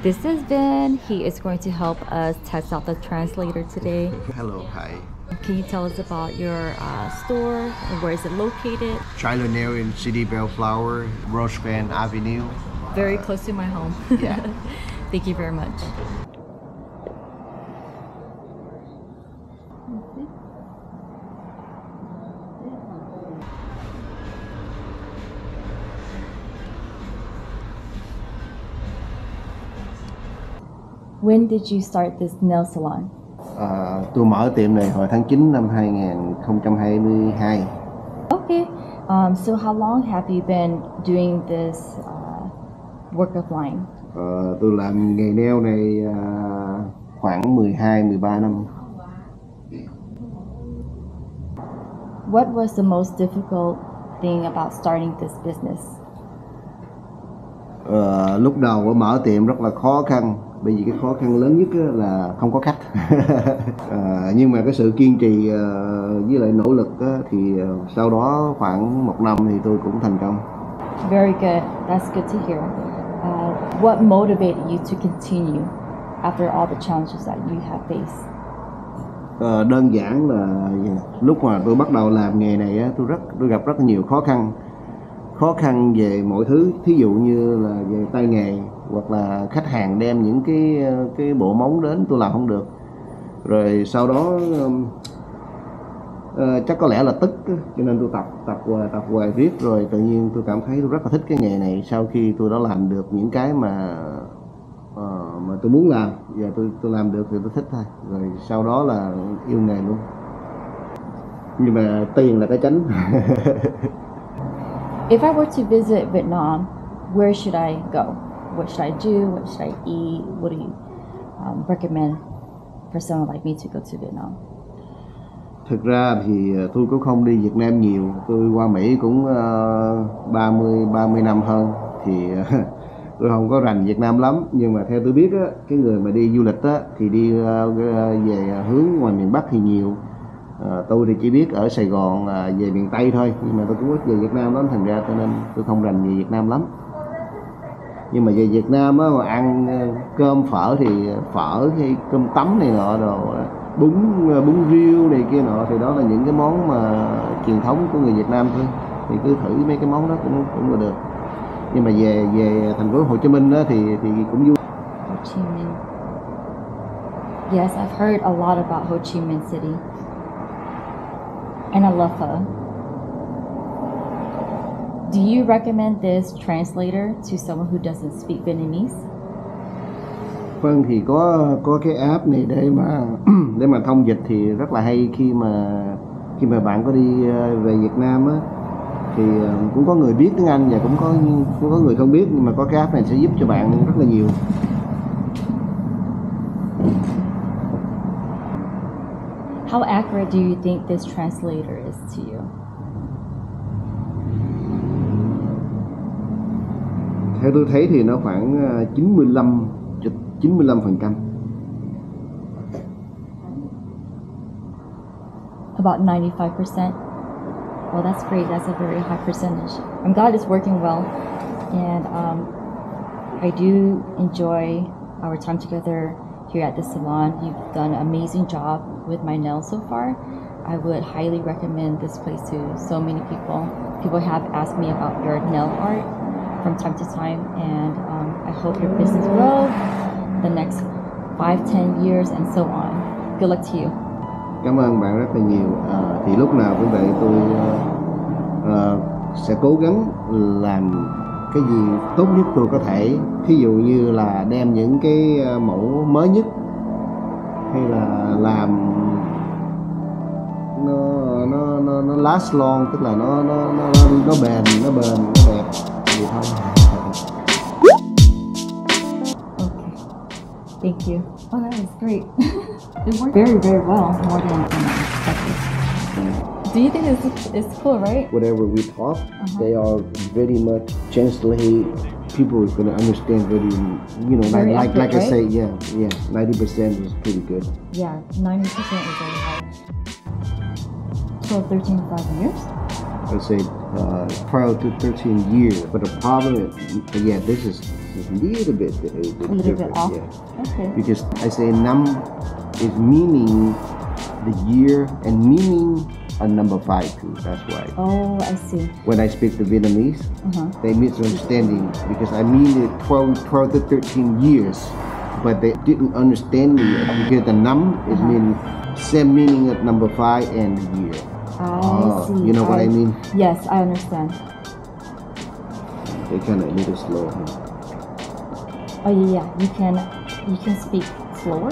This is Binh. He is going to help us test out the translator today. Hello, hi. Can you tell us about your store and where is it located? Trailer Nail in City Bellflower, Rosebud Avenue. Very close to my home. Yeah. Thank you very much. When did you start this nail salon? Tôi mở tiệm này hồi tháng 9 năm 2022. Okay. So how long have you been doing this work of line? Tôi làm nghề nail này khoảng 12-13 năm. What was the most difficult thing about starting this business? Lúc đầu mở tiệm rất là khó khăn. Bởi vì cái khó khăn lớn nhất là không có khách. Nhưng mà cái sự kiên trì với lại nỗ lực thì sau đó khoảng 1 năm thì tôi cũng thành công. Very good. That's good to hear. What motivated you to continue after all the challenges that you have faced? Đơn giản là lúc mà tôi bắt đầu làm nghề này tôi gặp rất nhiều khó khăn về mọi thứ, thí dụ như là về tay nghề hoặc là khách hàng đem những cái bộ móng đến tôi làm không được, rồi sau đó chắc có lẽ là tức cho nên tôi tập hoài riết, rồi tự nhiên tôi cảm thấy tôi rất là thích cái nghề này sau khi tôi đã làm được những cái mà tôi muốn làm, và tôi làm được thì tôi thích thôi, rồi sau đó là yêu nghề luôn, nhưng mà tiền là cái chánh. If I were to visit Vietnam, where should I go? What should I do? What should I eat? What do you recommend for someone like me to go to Vietnam? Thực ra thì tôi cũng không đi Việt Nam nhiều, tôi qua Mỹ cũng 30 năm hơn, thì tôi không có rành Việt Nam lắm, nhưng mà theo tôi biết cái người mà đi du lịch thì đi về hướng ngoài miền Bắc thì nhiều. Tôi thì chỉ biết ở Sài Gòn về miền Tây thôi, nhưng mà tôi cũng ít về Việt Nam lắm, thành ra cho nên tôi không rành về Việt Nam lắm. Nhưng mà về Việt Nam mà ăn cơm phở thì phở hay cơm tấm này nọ đồ, bún riêu này kia nọ, thì đó là những cái món mà truyền thống của người Việt Nam thôi, thì cứ thử mấy cái món đó cũng là được. Nhưng mà về thành phố Hồ Chí Minh thì cũng vui. Ho Chi Minh. Yes, I've heard a lot about Ho Chi Minh City. And I love pho. Do you recommend this translator to someone who doesn't speak Vietnamese? Vâng, thì có cái app này để mà thông dịch thì rất là hay, khi mà bạn có đi về Việt Nam thì cũng có người biết tiếng Anh và cũng có người không biết, nhưng mà có cái app này sẽ giúp cho bạn rất là nhiều. How accurate do you think this translator is to you? Theo tôi thấy thì nó khoảng 95%. About 95%. Well, that's great. That's a very high percentage. I'm glad it's working well, and I do enjoy our time together here at the salon. You've done an amazing job with my nails so far. I would highly recommend this place to so many people. People have asked me about your nail art from time to time, and I hope your business grows the next 5-10 years and so on. Good luck to you. Cảm ơn bạn rất là nhiều. Thì lúc nào cũng vậy, tôi sẽ cố gắng làm cái gì tốt nhất tôi có thể. Thí dụ như là đem những cái mẫu mới nhất, hay là làm nó last long, tức là nó bền, nó đẹp vậy thôi. Okay, thank you. Oh, that is great. It worked very, very well, more than expected. Do you think it's cool, right? Whatever we talk, they are very much translate. People are gonna understand very, Very like accurate, I right? say, yeah, 90% is pretty good. Yeah, 90% is very high. 12, 13, 5 years? I say 12 to 13 years. But the problem is, yeah, this is a little bit different. off. Yeah. Okay. Because I say năm is meaning the year and meaning a number 5 too. That's why. Oh, I see. When I speak to Vietnamese, they misunderstanding because I mean it 12 to 13 years, but they didn't understand me because the năm is mean same meaning of number 5 and the year. I see. You know what I mean? Yes, I understand. They kind of a little slow. Oh yeah, you can speak slower.